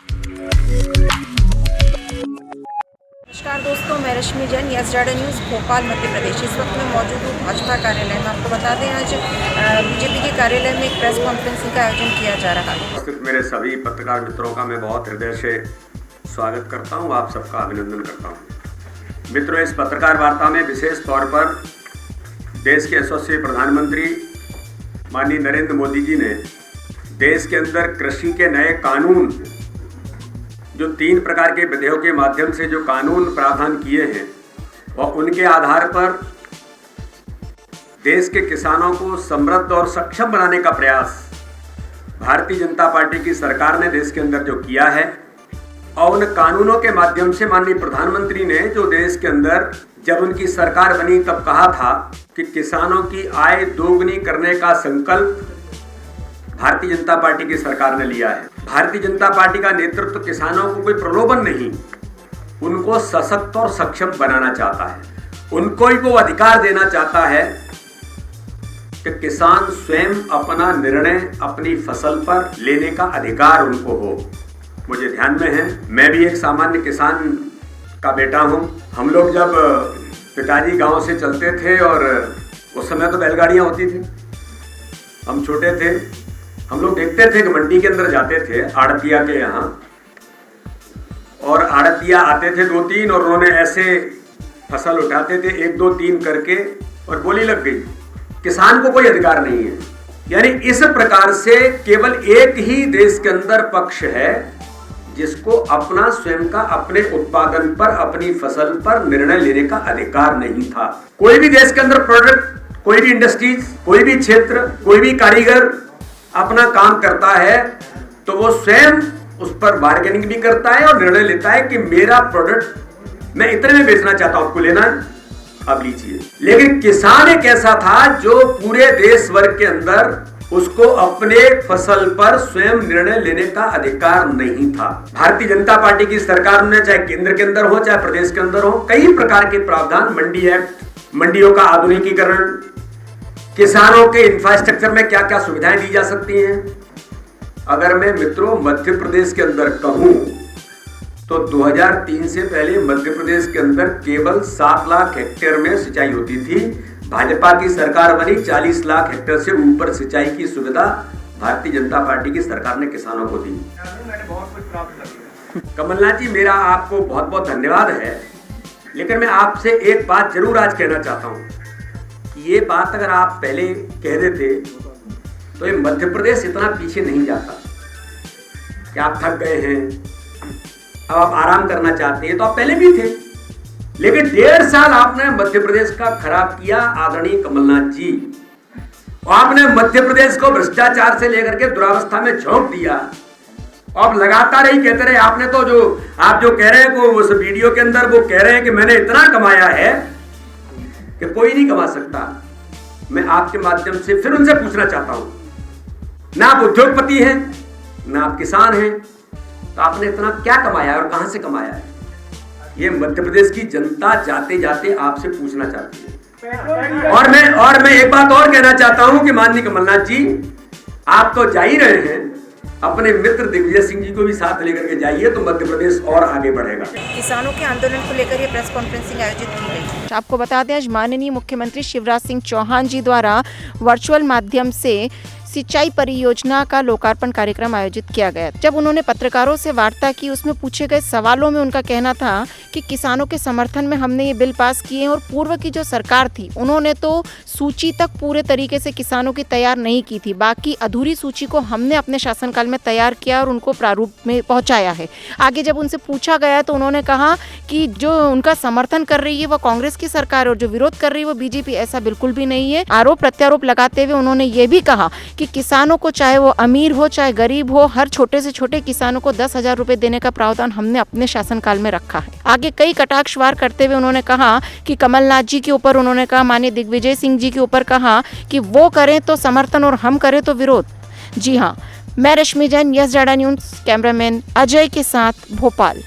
नमस्कार दोस्तों, मैं Rashmi Jain, yes data news Bhopal Madhya Pradesh. इस वक्त मैं मौजूद हूँ भाजपा कार्यालय में। आपको बता दें, आज बीजेपी के कार्यालय में एक प्रेस कॉन्फ्रेंसिंग का आयोजन किया जा रहा है। उपस्थित मेरे सभी पत्रकार मित्रों का मैं बहुत हृदय से स्वागत करता हूँ, आप सबका अभिनंदन करता हूँ। मित्रों, इस पत्रकार वार्ता में विशेष तौर पर देश के यशस्वी प्रधानमंत्री माननीय नरेंद्र मोदी जी ने देश के अंदर कृषि के नए कानून, जो 3 प्रकार के विधेयकों के माध्यम से जो कानून प्रावधान किए हैं और उनके आधार पर देश के किसानों को समृद्ध और सक्षम बनाने का प्रयास भारतीय जनता पार्टी की सरकार ने देश के अंदर जो किया है, और उन कानूनों के माध्यम से माननीय प्रधानमंत्री ने जो देश के अंदर जब उनकी सरकार बनी तब कहा था कि किसानों की आय दोगुनी करने का संकल्प भारतीय जनता पार्टी की सरकार ने लिया है। भारतीय जनता पार्टी का नेतृत्व किसानों को कोई प्रलोभन नहीं, उनको सशक्त और सक्षम बनाना चाहता है। उनको ही वो अधिकार देना चाहता है कि किसान स्वयं अपना निर्णय अपनी फसल पर लेने का अधिकार उनको हो। मुझे ध्यान में है, मैं भी एक सामान्य किसान का बेटा हूँ। हम लोग जब पिताजी गांव से चलते थे और उस समय तो बैलगाड़ियाँ होती थी, हम छोटे थे, हम लोग देखते थे कि मंडी के अंदर जाते थे आड़तिया के यहाँ, और आड़तिया आते थे 2-3 और उन्होंने ऐसे फसल उठाते थे 1-2-3 करके और बोली लग गई, किसान को कोई अधिकार नहीं है। यानी इस प्रकार से केवल एक ही देश के अंदर पक्ष है जिसको अपना स्वयं का अपने उत्पादन पर, अपनी फसल पर निर्णय लेने का अधिकार नहीं था। कोई भी देश के अंदर प्रोडक्ट, कोई भी इंडस्ट्रीज, कोई भी क्षेत्र, कोई भी कारीगर अपना काम करता है तो वो स्वयं उस पर बार्गेनिंग भी करता है और निर्णय लेता है कि मेरा प्रोडक्ट मैं इतने में बेचना चाहता हूं, आपको लेना है, अब लीजिए। लेकिन किसान एक ऐसा था जो पूरे देश वर्ग के अंदर उसको अपने फसल पर स्वयं निर्णय लेने का अधिकार नहीं था। भारतीय जनता पार्टी की सरकार ने, चाहे केंद्र के अंदर हो चाहे प्रदेश के अंदर हो, कई प्रकार के प्रावधान, मंडी एक्ट, मंडियों का आधुनिकीकरण, किसानों के इंफ्रास्ट्रक्चर में क्या क्या सुविधाएं दी जा सकती हैं। अगर मैं मित्रों मध्य प्रदेश के अंदर कहूं तो 2003 से पहले मध्य प्रदेश के अंदर केवल 7 लाख हेक्टेयर में सिंचाई होती थी। भाजपा की सरकार बनी, 40 लाख हेक्टेयर से ऊपर सिंचाई की सुविधा भारतीय जनता पार्टी की सरकार ने किसानों को दी। कमलनाथ जी, मेरा आपको बहुत बहुत धन्यवाद है, लेकिन मैं आपसे एक बात जरूर आज कहना चाहता हूं। ये बात अगर आप पहले कह देते तो ये मध्य प्रदेश इतना पीछे नहीं जाता कि आप थक गए हैं, अब आप आराम करना चाहते हैं, तो आप पहले भी थे। लेकिन 1.5 साल आपने मध्य प्रदेश का खराब किया आदरणीय कमलनाथ जी, और आपने मध्य प्रदेश को भ्रष्टाचार से लेकर के दुरावस्था में झोंक दिया। अब लगातार ही कहते रहे, आपने तो जो आप जो कह रहे हैं वो उस वीडियो के अंदर वो कह रहे हैं कि मैंने इतना कमाया है कि कोई नहीं कमा सकता। मैं आपके माध्यम से फिर उनसे पूछना चाहता हूं, ना आप उद्योगपति हैं ना आप किसान हैं, तो आपने इतना क्या कमाया है और कहां से कमाया है? ये मध्य प्रदेश की जनता जाते जाते आपसे पूछना चाहती है। और मैं एक बात और कहना चाहता हूं कि माननीय कमलनाथ जी, आप तो जा ही रहे हैं, अपने मित्र दिग्विजय सिंह जी को भी साथ लेकर के जाइए, तो मध्य प्रदेश और आगे बढ़ेगा। किसानों के आंदोलन को लेकर ये प्रेस कॉन्फ्रेंसिंग आयोजित की गई। आपको बता दें, आज माननीय मुख्यमंत्री शिवराज सिंह चौहान जी द्वारा वर्चुअल माध्यम से सिंचाई परियोजना का लोकार्पण कार्यक्रम आयोजित किया गया। जब उन्होंने पत्रकारों से वार्ता की, उसमें पूछे गए सवालों में उनका कहना था कि किसानों के समर्थन में हमने ये बिल पास किए हैं, और पूर्व की जो सरकार थी उन्होंने तो सूची तक पूरे तरीके से किसानों की तैयार नहीं की थी। बाकी अधूरी सूची को हमने अपने शासनकाल में तैयार किया और उनको प्रारूप में पहुंचाया है। आगे जब उनसे पूछा गया तो उन्होंने कहा कि जो उनका समर्थन कर रही है वो कांग्रेस की सरकार और जो विरोध कर रही है वो बीजेपी। ऐसा बिल्कुल भी नहीं है। आरोप प्रत्यारोप लगाते हुए उन्होंने ये भी कहा कि किसानों को, चाहे वो अमीर हो चाहे गरीब हो, हर छोटे से छोटे किसानों को 10,000 रुपए देने का प्रावधान हमने अपने शासनकाल में रखा है। आगे कई कटाक्ष वार करते हुए उन्होंने कहा कि कमलनाथ जी के ऊपर उन्होंने कहा, माननीय दिग्विजय सिंह जी के ऊपर कहा कि वो करें तो समर्थन और हम करें तो विरोध। जी हाँ, मैं Rashmi Jain, yes data news, cameraman Ajay के साथ, भोपाल।